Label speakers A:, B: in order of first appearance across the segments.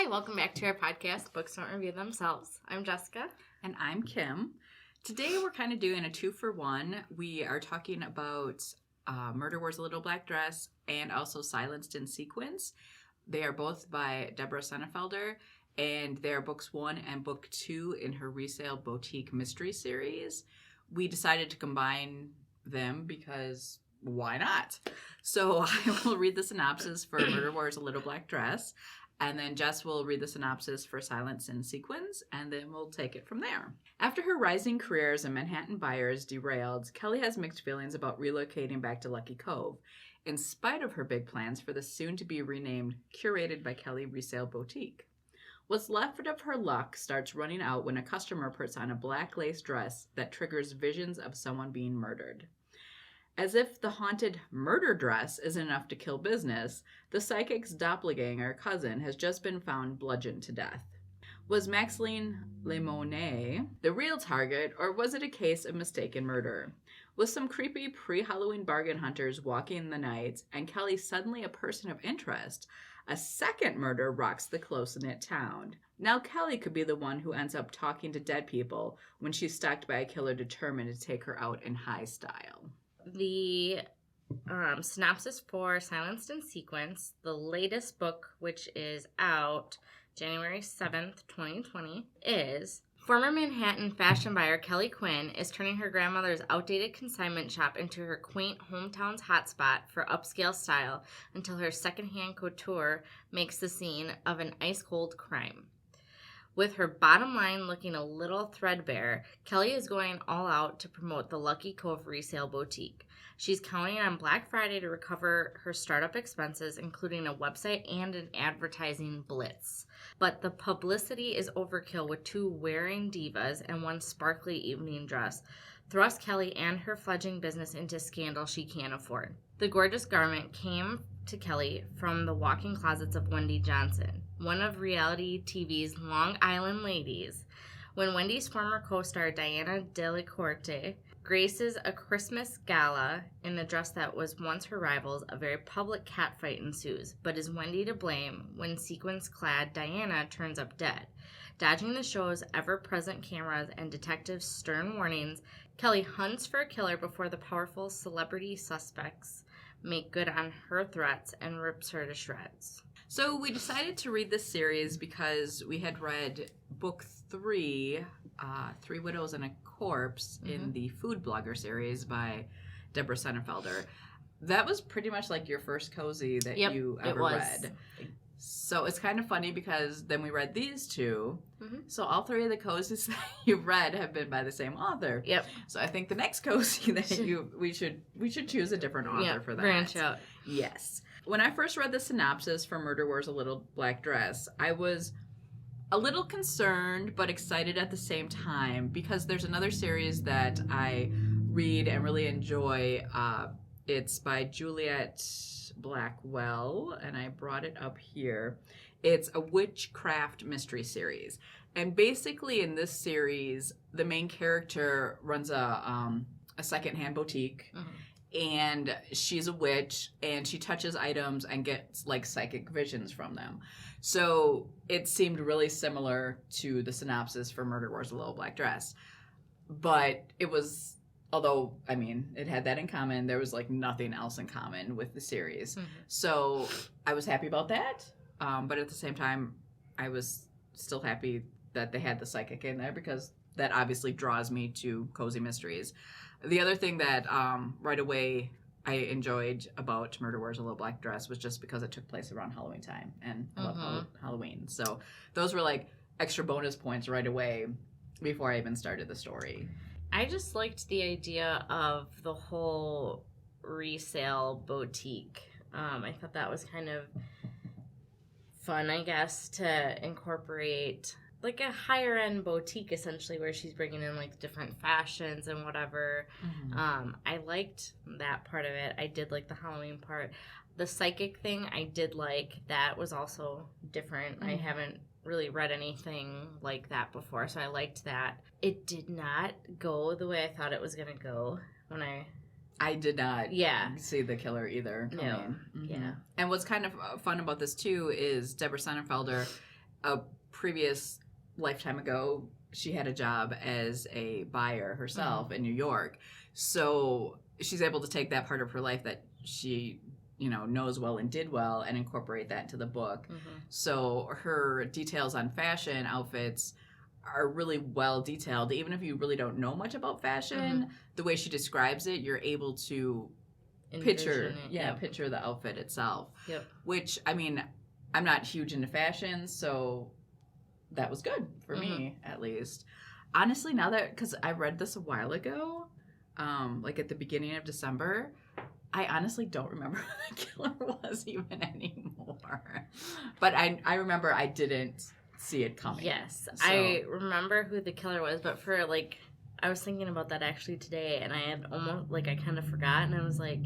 A: Hi, welcome back to our podcast, Books Don't Review Themselves. I'm Jessica.
B: And I'm Kim. Today we're kind of doing a 2-for-1. We are talking about Murder Wears a Little Black Dress and also Silenced in Sequins. They are both by Debra Sennefelder, and they are books 1 and book 2 in her Resale Boutique Mystery Series. We decided to combine them because why not? So I will read the synopsis for Murder Wears a Little Black Dress, and then Jess will read the synopsis for Silence in Sequins, and then we'll take it from there. After her rising career as a Manhattan buyer is derailed, Kelly has mixed feelings about relocating back to Lucky Cove, in spite of her big plans for the soon-to-be renamed Curated by Kelly Resale Boutique. What's left of her luck starts running out when a customer puts on a black lace dress that triggers visions of someone being murdered. As if the haunted murder dress isn't enough to kill business, the psychic's doppelganger cousin has just been found bludgeoned to death. Was Maxine Lemonet the real target, or was it a case of mistaken murder? With some creepy pre-Halloween bargain hunters walking the night, and Kelly suddenly a person of interest, a second murder rocks the close-knit town. Now Kelly could be the one who ends up talking to dead people when she's stalked by a killer determined to take her out in high style.
A: The synopsis for Silenced in Sequins, the latest book, which is out January 7th, 2020, is former Manhattan fashion buyer Kelly Quinn is turning her grandmother's outdated consignment shop into her quaint hometown's hotspot for upscale style until her secondhand couture makes the scene of an ice-cold crime. With her bottom line looking a little threadbare, Kelly is going all out to promote the Lucky Cove Resale Boutique. She's counting on Black Friday to recover her startup expenses, including a website and an advertising blitz. But the publicity is overkill, with 2 wearing divas and 1 sparkly evening dress thrust Kelly and her fledgling business into scandal she can't afford. The gorgeous garment came to Kelly from the walk-in closets of Wendy Johnson, one of reality TV's Long Island ladies. When Wendy's former co-star Diana Delacorte graces a Christmas gala in a dress that was once her rival's, a very public catfight ensues. But is Wendy to blame when sequins-clad Diana turns up dead? Dodging the show's ever-present cameras and detectives' stern warnings, Kelly hunts for a killer before the powerful celebrity suspects make good on her threats and rips her to shreds.
B: So we decided to read this series because we had read book 3, 3 Widows and a Corpse, in the food blogger series by Debra Sennefelder. That was pretty much like your first cozy that you ever read. So it's kind of funny because then we read these 2. So all 3 of the cozies that you've read have been by the same author. So I think the next cozy that we should choose a different author for that.
A: Branch out.
B: Yes. When I first read the synopsis for Murder Wears a Little Black Dress, I was a little concerned but excited at the same time because there's another series that I read and really enjoy. It's by Juliet Blackwell, and I brought it up here. It's a witchcraft mystery series. And basically in this series, the main character runs a secondhand boutique. And she's a witch, and she touches items and gets like psychic visions from them. So it seemed really similar to the synopsis for Murder Wears a Little Black Dress. But it was, although, I mean, it had that in common, there was like nothing else in common with the series. So I was happy about that. But at the same time, I was still happy that they had the psychic in there because that obviously draws me to cozy mysteries. The other thing that right away I enjoyed about Murder Wears a Little Black Dress was just because it took place around Halloween time, and I love Halloween. So those were like extra bonus points right away before I even started the story.
A: I just liked the idea of the whole resale boutique. I thought that was kind of fun, I guess, to incorporate like a higher end boutique essentially, where she's bringing in like different fashions and whatever. I liked that part of it. I did like the Halloween part. The psychic thing I did like. That was also different. I haven't really read anything like that before, so I liked that. It did not go the way I thought it was going to go when
B: I did not see the killer either.
A: No. Yeah.
B: And what's kind of fun about this too is Debra Sennefelder a previous lifetime ago, she had a job as a buyer herself in New York. So she's able to take that part of her life that she, knows well and did well and incorporate that into the book. So her details on fashion outfits are really well detailed. Even if you really don't know much about fashion, the way she describes it, you're able to picture the outfit itself. Which, I mean, I'm not huge into fashion, so that was good for me, at least. Honestly, now that, because I read this a while ago, like at the beginning of December, I honestly don't remember who the killer was even anymore. But I remember I didn't see it coming.
A: Yes, so. I remember who the killer was, but for like, I was thinking about that actually today, and I had almost, like, I kind of forgot, and I was like,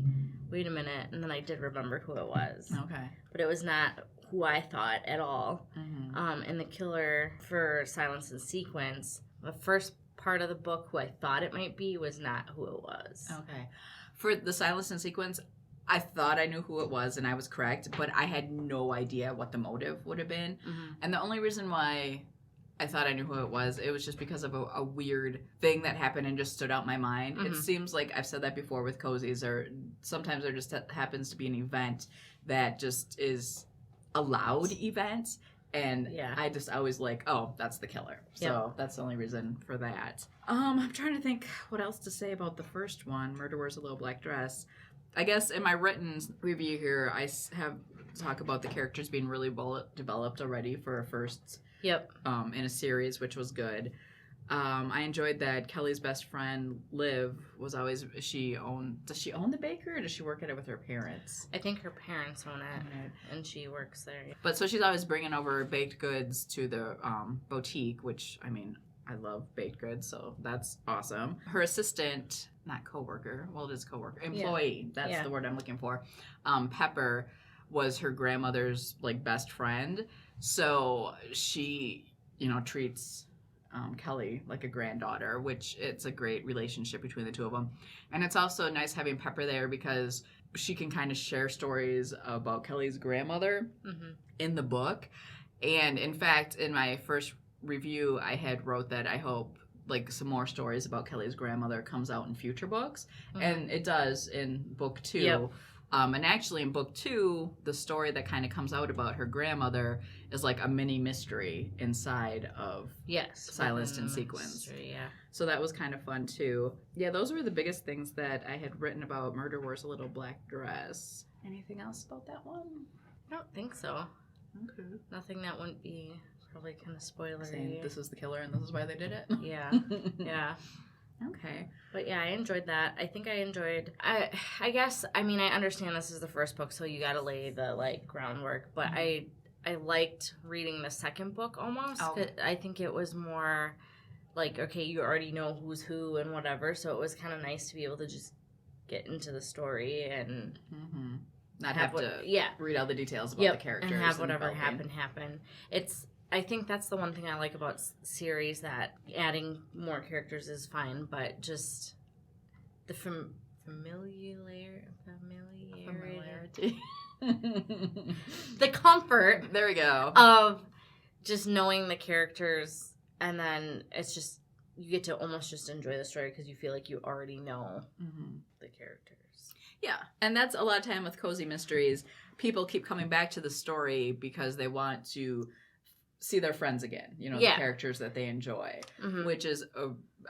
A: wait a minute, and then I did remember who it was.
B: Okay.
A: But it was not who I thought at all. And the killer for Silence and Sequins, the first part of the book, who I thought it might be, was not who it was.
B: Okay. For the Silence and Sequins, I thought I knew who it was, and I was correct, but I had no idea what the motive would have been. And the only reason why I thought I knew who it was just because of a weird thing that happened and just stood out in my mind. It seems like I've said that before with cozies, or sometimes there just happens to be an event that just is a loud event, and I just always like, oh, that's the killer. So that's the only reason for that. I'm trying to think what else to say about the first one, Murder Wears a Little Black Dress. I guess in my written review here, I have talk about the characters being really well developed already for a first in a series, which was good. I enjoyed that Kelly's best friend, Liv, was always, does she own the bakery, or does she work at it with her parents?
A: I think her parents own it, and she works there.
B: But so she's always bringing over baked goods to the boutique, which, I mean, I love baked goods, so that's awesome. Her assistant, not coworker, well, it is coworker, employee, that's the word I'm looking for, Pepper, was her grandmother's, like, best friend. So she, treats Kelly like a granddaughter, which it's a great relationship between the two of them. And it's also nice having Pepper there because she can kind of share stories about Kelly's grandmother in the book. And in fact, in my first review, I had wrote that I hope like some more stories about Kelly's grandmother comes out in future books. And it does in book 2. And actually in book 2, the story that kind of comes out about her grandmother is like a mini mystery inside of Silenced and Sequins. So that was kind of fun too. Yeah, those were the biggest things that I had written about Murder Wears a Little Black Dress. Anything else about that one?
A: I don't think so.
B: Okay. Nothing
A: that wouldn't be probably kind of spoilery.
B: Saying this is the killer and this is why they did it?
A: Yeah.
B: Okay.
A: But yeah, I enjoyed that. I think I guess, I mean, I understand this is the first book, so you gotta lay the, like, groundwork, but I liked reading the second book almost. I think it was more like, okay, you already know who's who and whatever, so it was kind of nice to be able to just get into the story and
B: not have to read all the details about the characters.
A: And have whatever happen. I think that's the one thing I like about series, that adding more characters is fine, but just the familiarity. The comfort.
B: There we go.
A: Of just knowing the characters, and then it's just, you get to almost just enjoy the story because you feel like you already know the characters.
B: Yeah, and that's a lot of time with cozy mysteries. People keep coming back to the story because they want to see their friends again, the characters that they enjoy, which is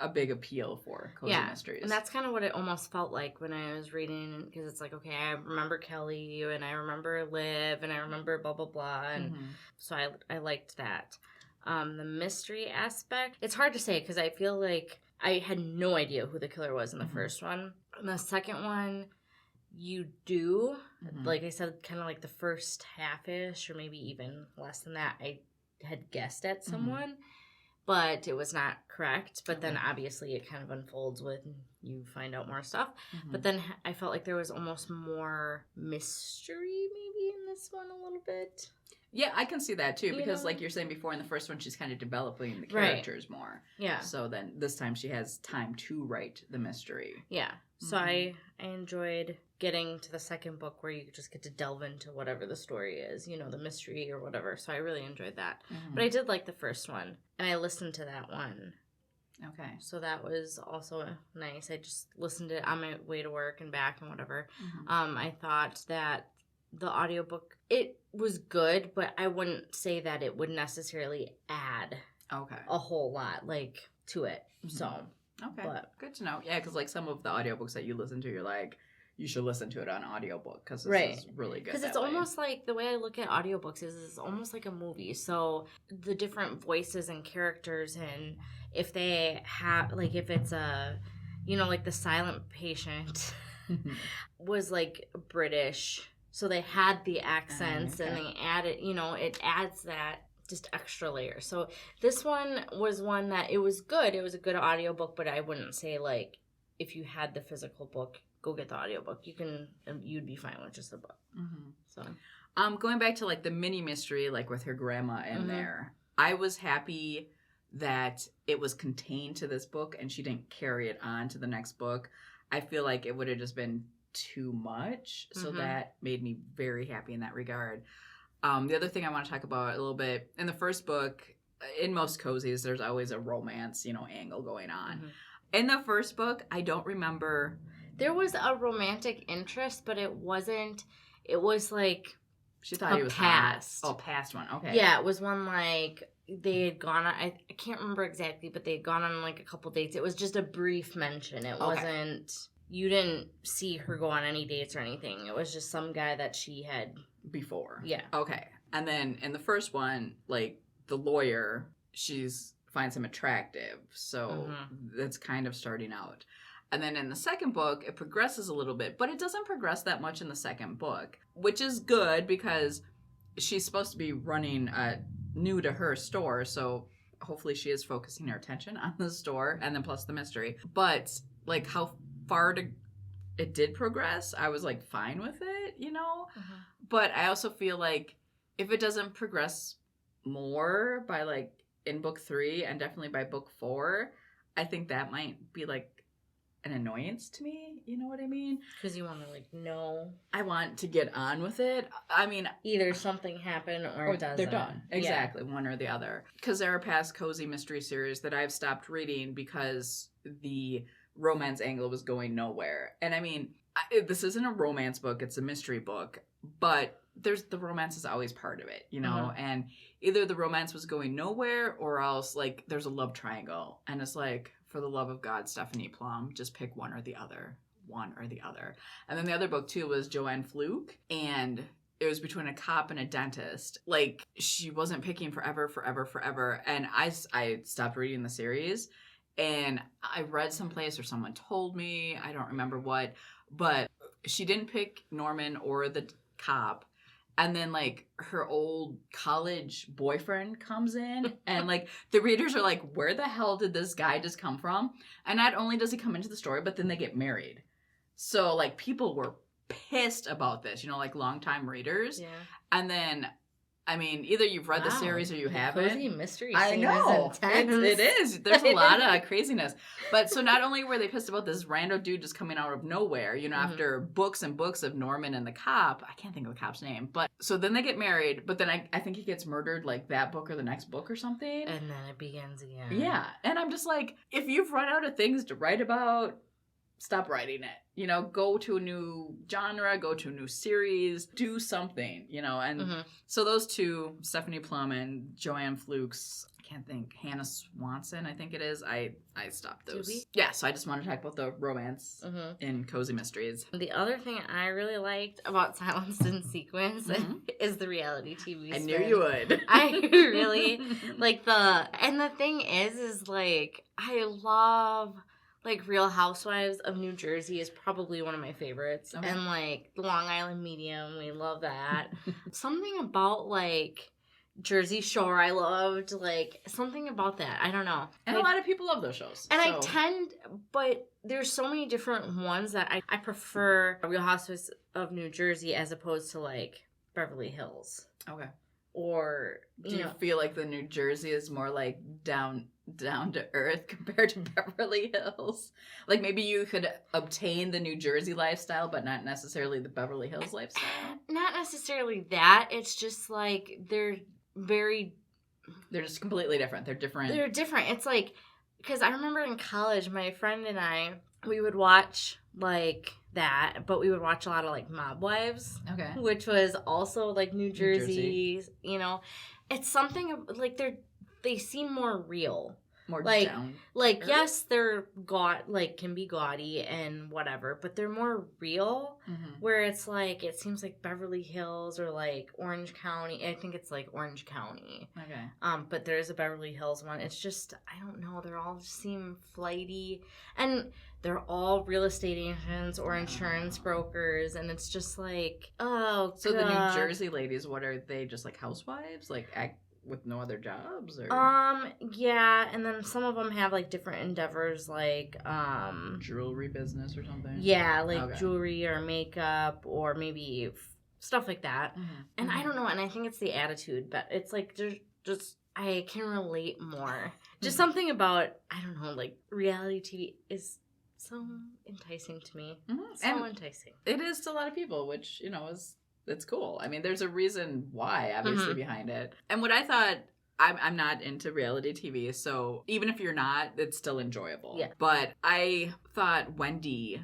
B: a big appeal for cozy mysteries.
A: And that's kind of what it almost felt like when I was reading, because it's like, okay, I remember Kelly, and I remember Liv, and I remember blah, blah, blah, and so I liked that. The mystery aspect, it's hard to say, because I feel like I had no idea who the killer was in the first one. In the second one, you do, like I said, kind of like the first half-ish, or maybe even less than that, I had guessed at someone, but it was not correct. But then obviously it kind of unfolds when you find out more stuff. But then I felt like there was almost more mystery maybe in this one a little bit.
B: Yeah, I can see that too, because like you're saying before, in the first one she's kind of developing the characters more. Yeah. So then this time she has time to write the mystery.
A: Yeah. So I enjoyed getting to the second book where you just get to delve into whatever the story is, you know, the mystery or whatever. So I really enjoyed that.
B: Mm-hmm.
A: But I did like the first one, and I listened to that one.
B: Okay.
A: So that was also nice. I just listened to it on my way to work and back and whatever.
B: Mm-hmm.
A: I thought that the audiobook, it was good, but I wouldn't say that it would necessarily add a whole lot, like, to it. Mm-hmm. So,
B: okay. But, good to know. Yeah, because, like, some of the audiobooks that you listen to, you're like, you should listen to it on audiobook because this is really good.
A: Because it's almost like, the way I look at audiobooks is it's almost like a movie. So the different voices and characters, and if they have, like, if it's a, you know, like the silent patient was like British. So they had the accents and they added, you know, it adds that just extra layer. So this one was one that it was good. It was a good audiobook, but I wouldn't say, like, if you had the physical book, go get the audiobook. You'd be fine with just the book. Mm-hmm. So,
B: going back to, like, the mini mystery, like with her grandma in there, I was happy that it was contained to this book and she didn't carry it on to the next book. I feel like it would have just been too much. So that made me very happy in that regard. The other thing I want to talk about a little bit, in the first book, in most cozies, there's always a romance, you know, angle going on. Mm-hmm. In the first book, I don't remember.
A: There was a romantic interest, but it wasn't. It was like
B: she thought he was
A: past.
B: Oh, past one. Okay.
A: Yeah, it was one like they had gone on. I can't remember exactly, but they had gone on like a couple dates. It was just a brief mention. It wasn't. You didn't see her go on any dates or anything. It was just some guy that she had
B: before.
A: Yeah.
B: Okay. And then in the first one, like, the lawyer, finds him attractive. So that's kind of starting out. And then in the second book, it progresses a little bit, but it doesn't progress that much in the second book, which is good because she's supposed to be running a new to her store. So hopefully she is focusing her attention on the store and then plus the mystery. But, like, how far it did progress, I was, like, fine with it, you know? But I also feel like if it doesn't progress more by, like, in book 3 and definitely by book 4, I think that might be, like, an annoyance to me, you know what I mean?
A: Because you want to, like, know.
B: I want to get on with it. I mean,
A: either something happened or it doesn't.
B: They're done. Exactly, one or the other. Because there are past cozy mystery series that I've stopped reading because the romance angle was going nowhere. And I mean, this isn't a romance book, it's a mystery book, but the romance is always part of it, you know? And either the romance was going nowhere or else, like, there's a love triangle. And it's like, for the love of God, Stephanie Plum, just pick one or the other. And then the other book, too, was Joanne Fluke. And it was between a cop and a dentist. Like, she wasn't picking forever. And I stopped reading the series. And I read someplace or someone told me, I don't remember what, but she didn't pick Norman or the cop. And then, like, her old college boyfriend comes in and, like, the readers are like, where the hell did this guy just come from? And not only does he come into the story, but then they get married. So, like, people were pissed about this, you know, like, longtime readers.
A: Yeah.
B: And then, I mean, either you've read the series or you haven't.
A: Cozy mystery
B: I know. It is. There's a lot of craziness. But so not only were they pissed about this rando dude just coming out of nowhere, you know, after books and books of Norman and the cop. I can't think of the cop's name. But so then they get married, but then I think he gets murdered like that book or the next book or something.
A: And then it begins again.
B: Yeah. And I'm just like, if you've run out of things to write about, stop writing it. You know, go to a new genre, go to a new series, do something, you know. And so those two, Stephanie Plum and Joanne Fluke's, I can't think, Hannah Swanson, I think it is. I stopped those. Yeah, so I just want to talk about the romance in cozy mysteries.
A: The other thing I really liked about Silenced in Sequins is the reality TV spin.
B: I knew you would.
A: I really like and the thing is like, I love... Like, Real Housewives of New Jersey is probably one of my favorites. Okay. And, like, the Long Island Medium, we love that. Something about, like, Jersey Shore I loved. Like, something about that. I don't know.
B: And a lot of people love those shows.
A: And but there's so many different ones that I prefer Real Housewives of New Jersey as opposed to, like, Beverly Hills.
B: Okay.
A: Or,
B: do you feel like the New Jersey is more, like, down down to earth compared to Beverly Hills. Like maybe you could obtain the New Jersey lifestyle, but not necessarily the Beverly Hills lifestyle.
A: Not necessarily that. It's just like they're
B: just completely different. They're different.
A: They're different. It's like, because I remember in college, my friend and I, we would watch like that, but we would watch a lot of like Mob Wives,
B: Okay.
A: which was also like New Jersey. You know, it's something like they seem more real.
B: More
A: like
B: down.
A: Like yes, they're can be gaudy and whatever, but they're more real.
B: Mm-hmm.
A: Where it's like it seems like Beverly Hills or like Orange County. I think it's like Orange County.
B: Okay.
A: But there is a Beverly Hills one. It's just I don't know. They all seem flighty, and they're all real estate agents or insurance brokers, and it's just like oh.
B: So
A: God.
B: the New Jersey ladies, what are they? Just like housewives, like with no other jobs, or
A: yeah, and then some of them have like different endeavors, like
B: jewelry business or something.
A: Yeah, like jewelry or makeup or maybe stuff like that.
B: Mm-hmm.
A: And I don't know, and I think it's the attitude, but it's like there's just I can relate more. Just something about I don't know, like reality TV is so enticing to me.
B: Mm-hmm.
A: So enticing.
B: It is to a lot of people, which it's cool. I mean, there's a reason why, obviously, behind it. And what I thought, I'm not into reality TV, so even if you're not, it's still enjoyable.
A: Yeah.
B: But I thought Wendy,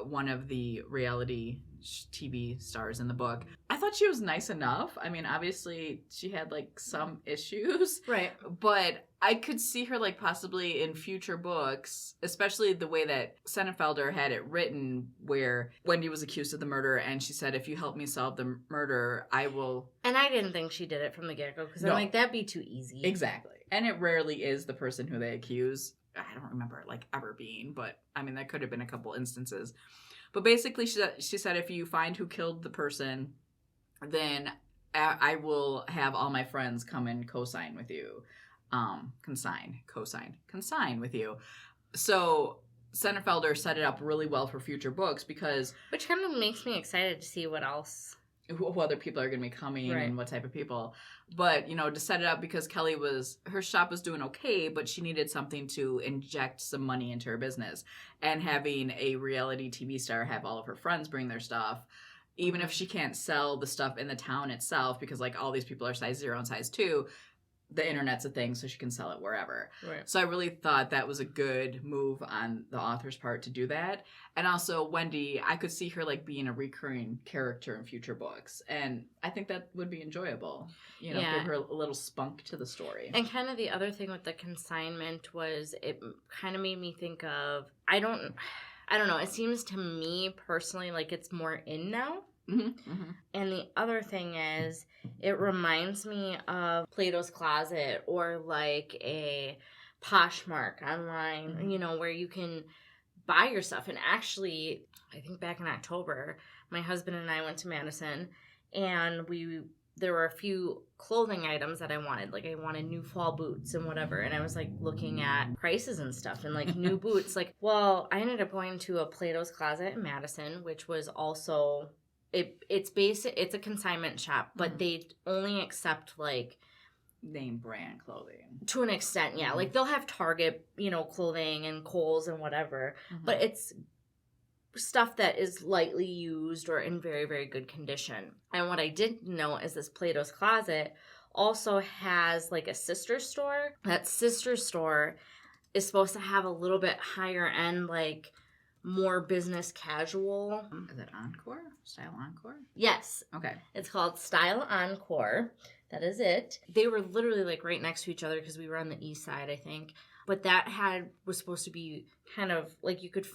B: one of the reality TV stars in the book, I thought she was nice enough. I mean, obviously, she had, like, some issues.
A: Right.
B: But I could see her, like, possibly in future books, especially the way that Sennefelder had it written, where Wendy was accused of the murder, and she said, if you help me solve the murder, I will...
A: And I didn't think she did it from the get-go, because I'm like, that'd be too easy.
B: Exactly. And it rarely is the person who they accuse. I don't remember it, like, ever being, but, I mean, that could have been a couple instances. But basically, she said, if you find who killed the person, then I will have all my friends come and co-sign with you. Consign with you. So Sennefelder set it up really well for future books because...
A: Which kind of makes me excited to see what else...
B: Who other people are going to be coming and what type of people. But, to set it up because her shop was doing okay, but she needed something to inject some money into her business. And having a reality TV star have all of her friends bring their stuff, even if she can't sell the stuff in the town itself, because like all these people are size 0 and size 2, the internet's a thing, so she can sell it wherever.
A: Right.
B: So I really thought that was a good move on the author's part to do that. And also Wendy, I could see her like being a recurring character in future books. And I think that would be enjoyable. Give her a little spunk to the story. And
A: kind of the other thing with the consignment was it kind of made me think of, I don't know, it seems to me personally like it's more in now.
B: Mm-hmm, mm-hmm.
A: And the other thing is, it reminds me of Plato's Closet or like a Poshmark online, where you can buy your stuff. And actually, I think back in October, my husband and I went to Madison, and there were a few clothing items that I wanted. Like I wanted new fall boots and whatever. And I was like looking at prices and stuff and like new boots. Like, well, I ended up going to a Plato's Closet in Madison, which was also... It's a consignment shop, but they only accept like
B: name brand clothing
A: to an extent. Yeah, like they'll have Target, clothing and Kohl's and whatever, but it's stuff that is lightly used or in very, very good condition. And what I did know is this Plato's Closet also has like a sister store. That sister store is supposed to have a little bit higher end, like more business casual.
B: Is it Encore? Style Encore?
A: Yes.
B: Okay.
A: It's called Style Encore. That is it. They were literally like right next to each other because we were on the east side, I think. But that was supposed to be kind of like you could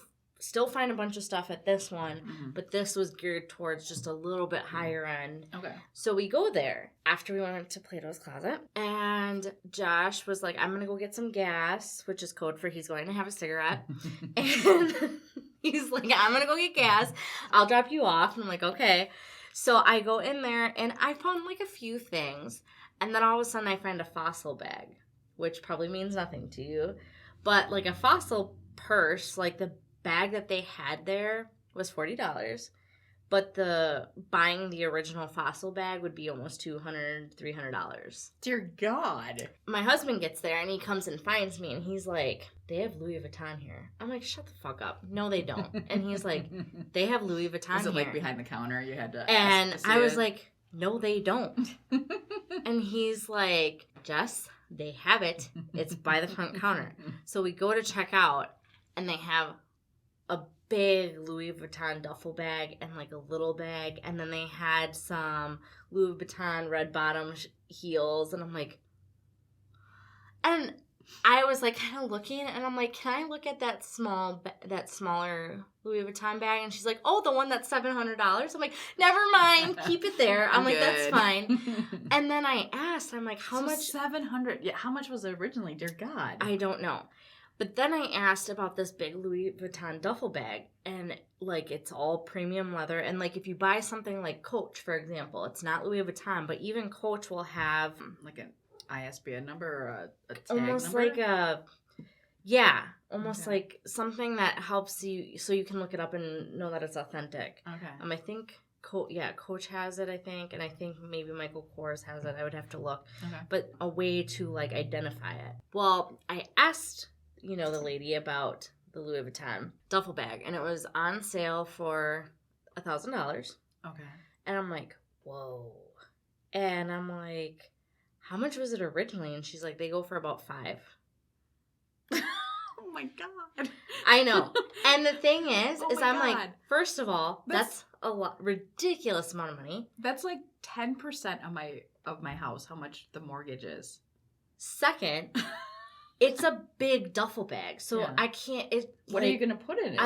A: still find a bunch of stuff at this one, but this was geared towards just a little bit higher end.
B: Okay.
A: So we go there after we went to Plato's Closet, and Josh was like, I'm going to go get some gas, which is code for he's going to have a cigarette. And he's like, I'm going to go get gas. I'll drop you off. And I'm like, okay. So I go in there, and I found like a few things, and then all of a sudden I find a fossil bag, which probably means nothing to you, but like a fossil purse, like the bag that they had there was $40, But buying the original Fossil bag would be almost $200, $300.
B: Dear God.
A: My husband gets there and he comes and finds me and he's like, they have Louis Vuitton here. I'm like, shut the fuck up. No, they don't. And he's like, they have Louis Vuitton here.
B: Was it like behind the counter? You had to
A: And
B: ask to see
A: I was
B: it?
A: like, no, they don't. And he's like, Jess, they have it. It's by the front counter. So we go to check out and they have a big Louis Vuitton duffel bag and like a little bag, and then they had some Louis Vuitton red bottom heels, and I'm like, and I was like kind of looking, and I'm like, can I look at that smaller Louis Vuitton bag? And she's like, oh, the one that's $700. I'm like, never mind, keep it there. I'm like, that's fine. And then I asked, I'm like, how much?
B: $700. Yeah, how much was it originally? Dear God,
A: I don't know. But then I asked about this big Louis Vuitton duffel bag, and, like, it's all premium leather. And, like, if you buy something like Coach, for example, it's not Louis Vuitton, but even Coach will have...
B: like an ISBN number or a tag
A: almost
B: number?
A: like a... Yeah, almost like something that helps you so you can look it up and know that it's authentic.
B: Okay.
A: I think... Coach has it, I think, and I think maybe Michael Kors has it. I would have to look.
B: Okay.
A: But a way to, like, identify it. Well, I asked... the lady about the Louis Vuitton duffel bag, and it was on sale for $1,000.
B: Okay.
A: And I'm like, whoa. And I'm like, how much was it originally? And she's like, they go for about $5.
B: Oh my God.
A: I know. And the thing is
B: Oh my
A: I'm
B: God.
A: like, first of all, that's a ridiculous amount of money.
B: That's like 10% of my house, how much the mortgage is.
A: Second, it's a big duffel bag, so
B: Yeah.
A: I can't.
B: What are you gonna put in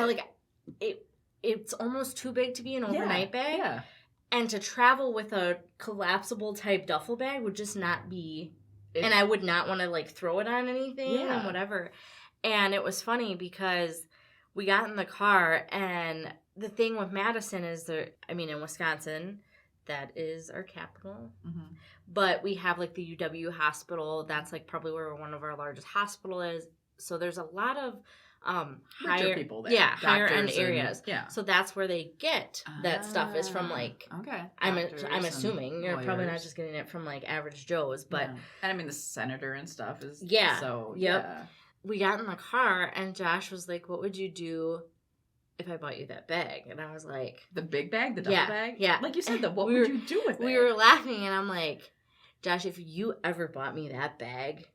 B: it?
A: It's almost too big to be an overnight bag.
B: Yeah.
A: And to travel with a collapsible type duffel bag would just not be. And I would not want to like throw it on anything and whatever. And it was funny because we got in the car, and the thing with Madison is in Wisconsin, that is our capital. Mm-hmm. But we have, like, the UW hospital. That's, like, probably where one of our largest hospital is. So there's a lot of higher people there. Yeah, higher-end areas. Yeah. So that's where they get that stuff is from, like... Okay. I'm assuming. You're probably not just getting it from, like, average Joes, but... Yeah.
B: And, I mean, the senator and stuff is...
A: Yeah.
B: So,
A: yeah. We got in the car, and Josh was like, what would you do if I bought you that bag? And I was like...
B: The big bag? The duffel bag?
A: Yeah.
B: Like you said, what would you do with it?
A: We were laughing, and I'm like... Josh, if you ever bought me that bag,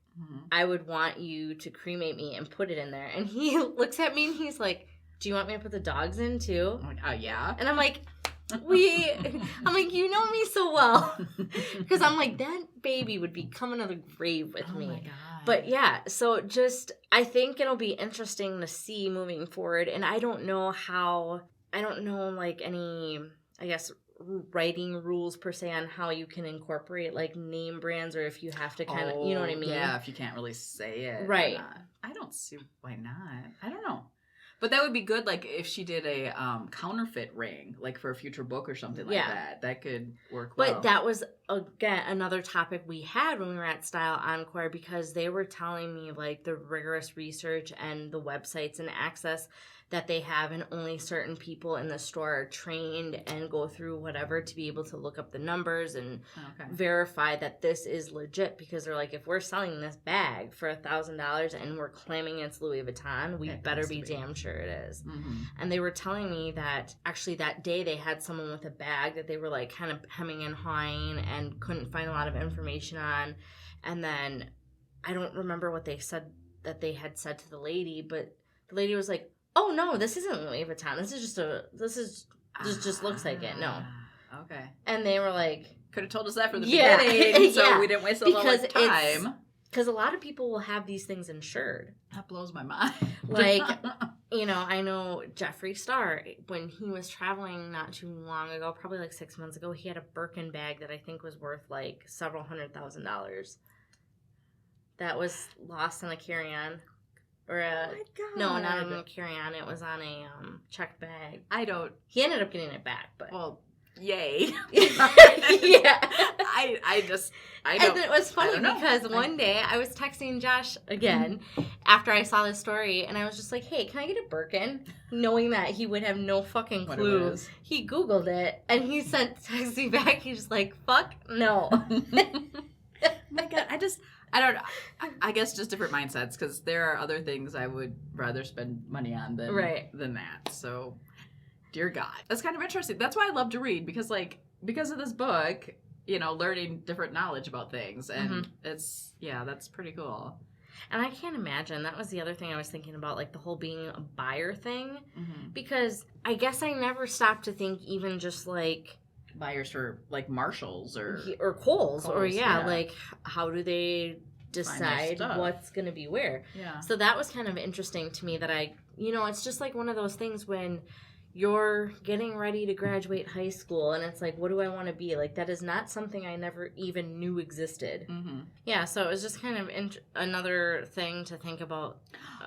A: I would want you to cremate me and put it in there. And he looks at me and he's like, do you want me to put the dogs in too?
B: I'm like, oh, yeah.
A: And I'm like, you know me so well. Because I'm like, that baby would be coming to the grave with me. Oh, my God. But yeah, so I think it'll be interesting to see moving forward. And I don't know like any, I guess, writing rules per se on how you can incorporate like name brands, or if you have to kind of, you know what I mean?
B: Yeah, if you can't really say it.
A: Right.
B: I don't see why not. I don't know. But that would be good, like, if she did a counterfeit ring, like, for a future book or something like that. That could work well.
A: But that was, again, another topic we had when we were at Style Encore, because they were telling me, like, the rigorous research and the websites and access that they have, and only certain people in the store are trained and go through whatever to be able to look up the numbers and verify that this is legit, because they're like, if we're selling this bag for $1,000 and we're claiming it's Louis Vuitton, we better be damn sure it is. Mm-hmm. And they were telling me that actually that day they had someone with a bag that they were like kind of hemming and hawing and couldn't find a lot of information on. And then I don't remember what they said that they had said to the lady, but the lady was like, oh no, this isn't Louis Vuitton. This just looks like it. No.
B: Okay.
A: And they were like,
B: could have told us that from the beginning, so we didn't waste a lot of time.
A: Because a lot of people will have these things insured.
B: That blows my mind.
A: Like, I know Jeffree Star, when he was traveling not too long ago, probably like 6 months ago, he had a Birkin bag that I think was worth like several $100,000. That was lost on a carry-on. Or no, not on a carry-on. It was on a checked bag. He ended up getting it back, but...
B: Well, yay.
A: Yeah.
B: I don't.
A: And it was funny
B: I don't know.
A: because one day I was texting Josh again after I saw this story, and I was just like, hey, can I get a Birkin? Knowing that he would have no fucking
B: What
A: clue.
B: it was.
A: He Googled it, and he sent texting back. He's like, fuck no.
B: My God, I don't know. I guess just different mindsets, because there are other things I would rather spend money on than that. So, dear God. That's kind of interesting. That's why I love to read, because of this book, learning different knowledge about things. And that's pretty cool.
A: And I can't imagine. That was the other thing I was thinking about, like the whole being a buyer thing. Because I guess I never stopped to think even just like...
B: Buyers for like Marshalls or
A: Kohl's or like how do they decide what's going to be where?
B: Yeah.
A: So that was kind of interesting to me that it's just like one of those things when you're getting ready to graduate high school and it's like, what do I want to be? Like, that is not something I never even knew existed. Yeah, so it was just kind of another thing to think about.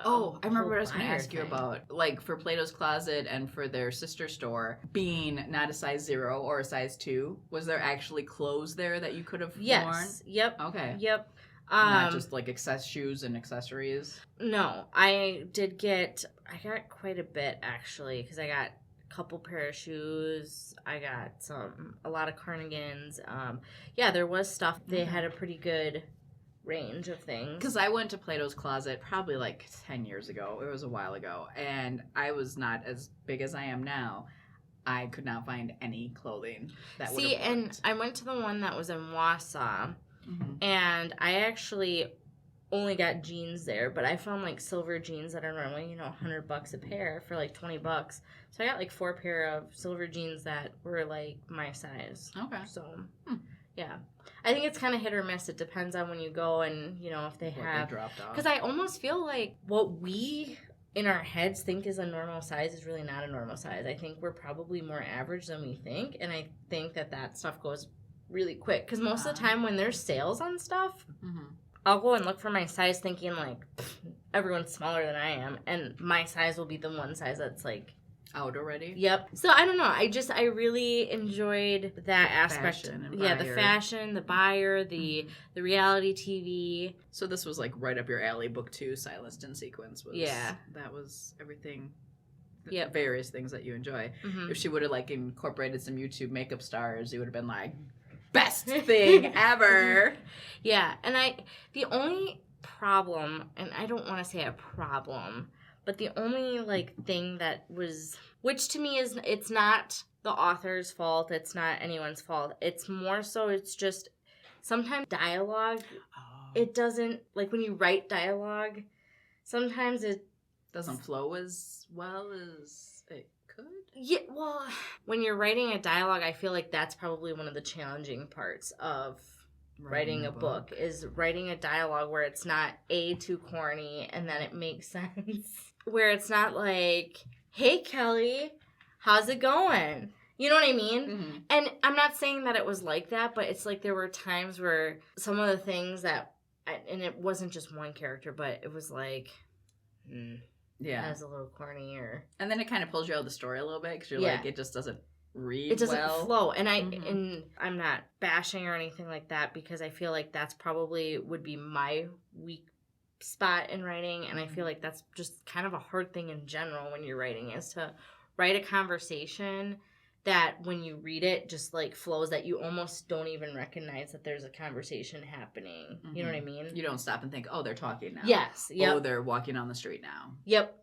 B: I remember what I was going to ask you about. Like, for Plato's Closet and for their sister store, being not a size 0 or a size 2, was there actually clothes there that you could have worn?
A: Yep.
B: Okay.
A: Yep.
B: Not just like shoes and accessories?
A: No, I got quite a bit actually, because I got a couple pair of shoes. I got a lot of cardigans. There was stuff. They had a pretty good range of things.
B: Because I went to Plato's Closet probably like 10 years ago. It was a while ago. And I was not as big as I am now. I could not find any clothing that would have worked.
A: And I went to the one that was in Wausau. And I actually only got jeans there, but I found like silver jeans that are normally, $100 a pair for like $20. So I got like 4 pair of silver jeans that were like my size.
B: Okay.
A: So, yeah. I think it's kind of hit or miss. It depends on when you go and, if they have.
B: They dropped off.
A: Because I almost feel like what we in our heads think is a normal size is really not a normal size. I think we're probably more average than we think. And I think that stuff goes really quick, because most of the time when there's sales on stuff, I'll go and look for my size thinking like everyone's smaller than I am, and my size will be the one size that's like
B: out already.
A: Yep. So I don't know, I really enjoyed that aspect. The fashion, the buyer, the reality TV. So
B: this was like right up your alley. Book 2, Silenced in Sequins, was that was everything. Various things that you enjoy. If she would have like incorporated some YouTube makeup stars, you would have been like, best thing ever.
A: Yeah, and the only problem, and I don't want to say a problem, but the only like thing that was, which to me is, it's not the author's fault, it's not anyone's fault, it's more so, it's just sometimes dialogue, it doesn't, like when you write dialogue, sometimes it
B: doesn't flow as well as it could.
A: Yeah, well, when you're writing a dialogue, I feel like that's probably one of the challenging parts of writing a book, is writing a dialogue where it's not too corny and then it makes sense. Where it's not like, hey, Kelly, how's it going? You know what I mean? And I'm not saying that it was like that, but it's like there were times where some of the things that, and it wasn't just one character, but it was like... that was a little corny, and
B: then it kind of pulls you out of the story a little bit, because you're like, it just doesn't read.
A: It doesn't flow, and I'm not bashing or anything like that, because I feel like that's probably would be my weak spot in writing, and I feel like that's just kind of a hard thing in general when you're writing, is to write a conversation that when you read it just like flows, that you almost don't even recognize that there's a conversation happening. You know what I mean?
B: You don't stop and think, oh, they're talking now.
A: Yes. Yep.
B: Oh, they're walking on the street now.
A: Yep.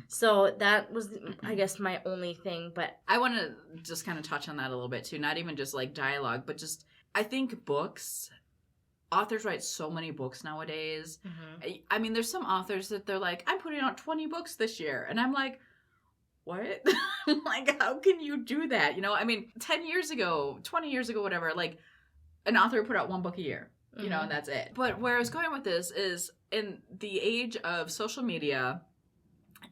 A: So that was, I guess, my only thing. But
B: I want to just kind of touch on that a little bit too. Not even just like dialogue, but just, I think authors write so many books nowadays. I mean, there's some authors that they're like, I'm putting out 20 books this year. And I'm like, what? Like, how can you do that? I mean, 10 years ago, 20 years ago, whatever, like, an author would put out 1 book a year, and that's it. But where I was going with this is, in the age of social media,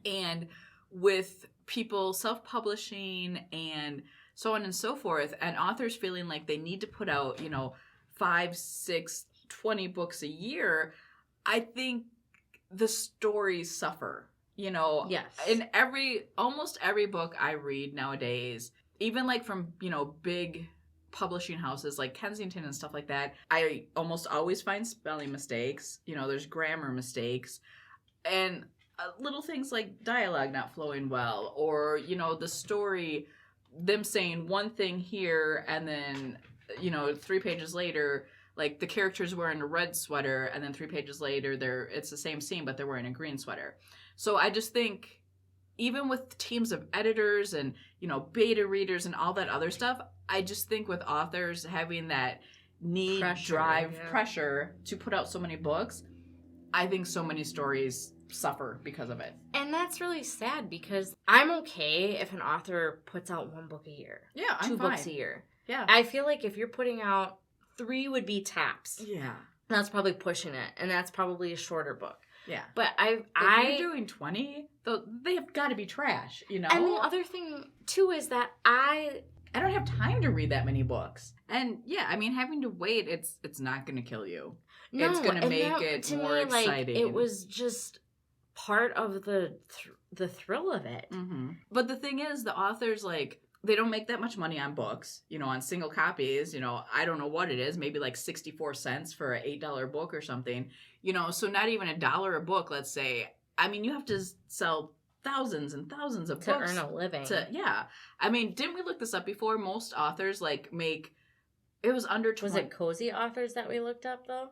B: and with people self-publishing and so on and so forth, and authors feeling like they need to put out, 5, 6, 20 books a year, I think the stories suffer.
A: Yes.
B: In almost every book I read nowadays, even like from, big publishing houses like Kensington and stuff like that, I almost always find spelling mistakes. There's grammar mistakes. And little things like dialogue not flowing well, or, the story, them saying one thing here, and then, 3 pages later, like the character's wearing a red sweater, and then 3 pages later, it's the same scene, but they're wearing a green sweater. So I just think, even with teams of editors and, beta readers and all that other stuff, I just think with authors having that pressure to put out so many books, I think so many stories suffer because of it.
A: And that's really sad, because I'm okay if an author puts out 1 book a year.
B: Yeah, I'm
A: 2
B: fine.
A: books a year.
B: Yeah.
A: I feel like if you're putting out 3 would be tops.
B: Yeah.
A: That's probably pushing it, and that's probably a shorter book.
B: Yeah.
A: But
B: if you're doing 20, they have got to be trash,
A: And the other thing, too, is that I
B: don't have time to read that many books. And, yeah, I mean, having to wait, it's not going to kill you.
A: No,
B: it's going to make it more exciting.
A: It was just part of the thrill of it.
B: Mm-hmm. But the thing is, the authors, they don't make that much money on books, on single copies. I don't know what it is, maybe like 64 cents for an $8 book or something. So not even $1 a book, let's say. I mean, you have to sell thousands and thousands of books
A: to earn a living.
B: Yeah. I mean, didn't we look this up before? Most authors make, it was under 20.
A: Was it cozy authors that we looked up, though?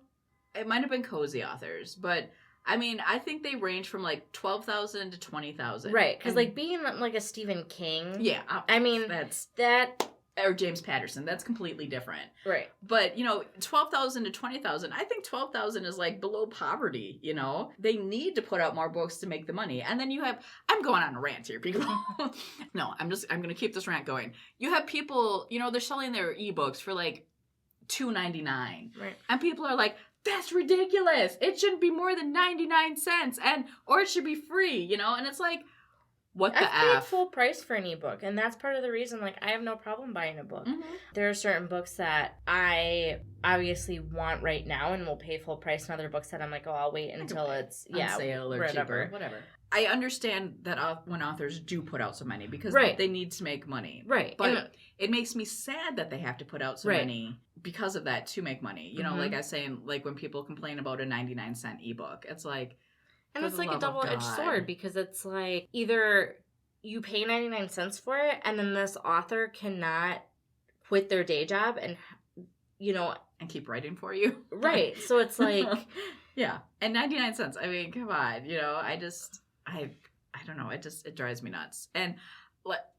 B: It might have been cozy authors, but I mean, I think they range from $12,000 to $20,000.
A: Right, because being a Stephen King.
B: Yeah,
A: I mean that,
B: or James Patterson. That's completely different.
A: Right.
B: But $12,000 to $20,000. I think $12,000 is below poverty. They need to put out more books to make the money. And then you have. I'm going on a rant here, people. No, I'm going to keep this rant going. You have people. They're selling their ebooks for $2.99.
A: Right.
B: And people are like, that's ridiculous. It shouldn't be more than 99 cents, or it should be free, and it's like, what the
A: I've paid
B: F?
A: full price for an ebook, and that's part of the reason, I have no problem buying a book.
B: Mm-hmm.
A: There are certain books that I obviously want right now and will pay full price, and other books that I'm like, oh, I'll wait until it's
B: on sale or
A: whatever.
B: Cheaper, whatever. I understand that when authors do put out so many, because they need to make money.
A: Right.
B: But it makes me sad that they have to put out so many because of that to make money. Like I was saying, when people complain about a 99-cent ebook, it's like...
A: And it's a double-edged sword, because it's either you pay 99 cents for it, and then this author cannot quit their day job and,
B: and keep writing for you.
A: Right. So it's
B: yeah. And 99 cents. I mean, come on. I don't know. It drives me nuts. And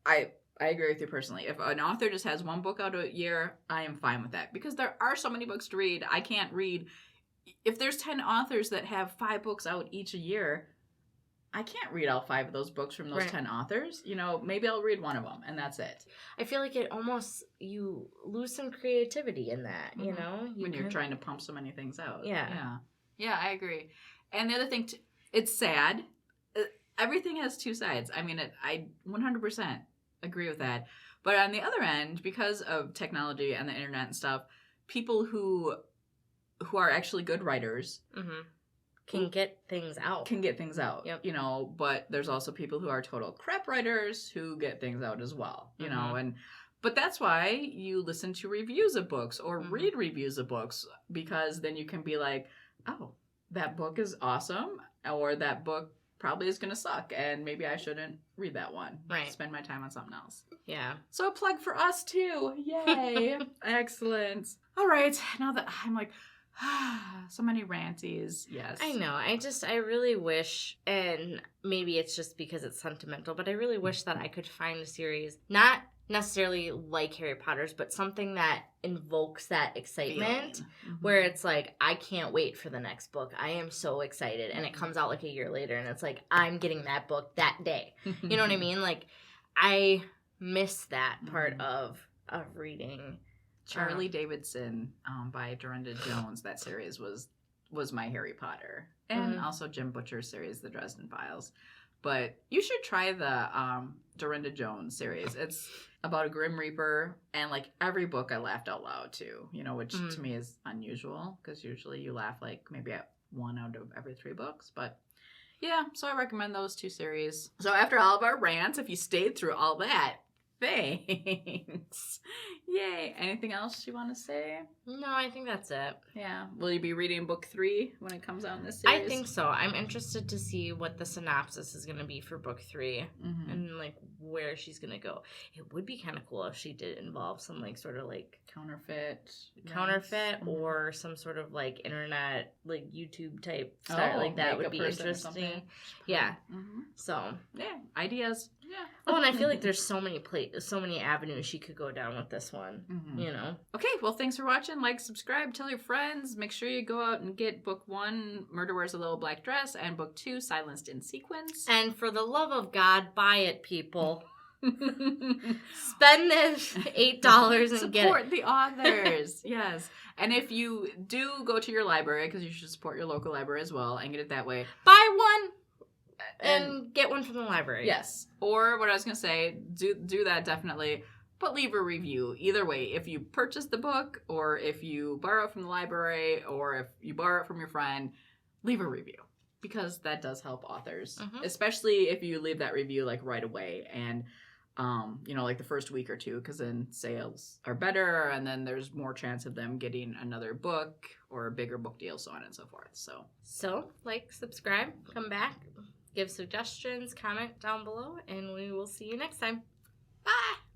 B: I agree with you personally. If an author just has 1 book out a year, I am fine with that, because there are so many books to read. I can't read. If there's 10 authors that have 5 books out each a year, I can't read all 5 of those books from those 10 authors. Maybe I'll read 1 of them, and that's it.
A: I feel like you lose some creativity in that,
B: when you're trying to pump so many things out.
A: Yeah.
B: Yeah, I agree. And the other thing, it's sad. Everything has 2 sides. I mean, I 100% agree with that. But on the other end, because of technology and the internet and stuff, people who are actually good writers
A: can get things out.
B: Yep. But there's also people who are total crap writers who get things out as well, but that's why you listen to reviews of books or read reviews of books, because then you can be like, oh, that book is awesome, or that book probably is going to suck, and maybe I shouldn't read that one.
A: Right.
B: Spend my time on something else.
A: Yeah.
B: So a plug for us too. Yay. Excellent. All right. Now that I'm so many ranties. Yes.
A: I know. I really wish, and maybe it's just because it's sentimental, but I really wish that I could find a series, not necessarily like Harry Potter's, but something that invokes that excitement, where it's I can't wait for the next book. I am so excited. And it comes out a year later, and it's I'm getting that book that day. You know what I mean? I miss that part of reading.
B: Charlie Davidson by Dorinda Jones. That series was my Harry Potter, and also Jim Butcher's series, The Dresden Files. But you should try the Dorinda Jones series. It's about a Grim Reaper, and every book I laughed out loud to, which to me is unusual, because usually you laugh maybe at 1 out of every 3 books. But yeah, so I recommend those 2 series. So after all of our rants, if you stayed through all that, Thanks. Yay. Anything else you want to say?
A: No, I think that's it.
B: Yeah. Will you be reading book 3 when it comes out in this series?
A: I think so. I'm interested to see what the synopsis is going to be for book 3 and like where she's going to go. It would be kind of cool if she did involve some like sort of like
B: counterfeit
A: or some sort of like internet like YouTube type style like that would be interesting. Yeah. So
B: yeah, ideas. Yeah.
A: Oh, and I feel like there's so many avenues she could go down with this one. You know.
B: Okay, well, thanks for watching. Like, subscribe, tell your friends. Make sure you go out and get book 1, Murder Wears a Little Black Dress, and book 2, Silenced in Sequins.
A: And for the love of God, buy it, people. Spend this $8 and get it.
B: Support the authors. Yes. And if you do go to your library, because you should support your local library as well and get it that way,
A: buy one and get one from the library.
B: Yes. Or what I was going to say, do that definitely, but leave a review. Either way, if you purchase the book or if you borrow it from the library or if you borrow it from your friend, leave a review. Because that does help authors, especially if you leave that review like right away and, you know, like the first week or two, because then sales are better and then there's more chance of them getting another book or a bigger book deal, so on and so forth. So
A: like, subscribe, come back, give suggestions, comment down below, and we will see you next time. Bye!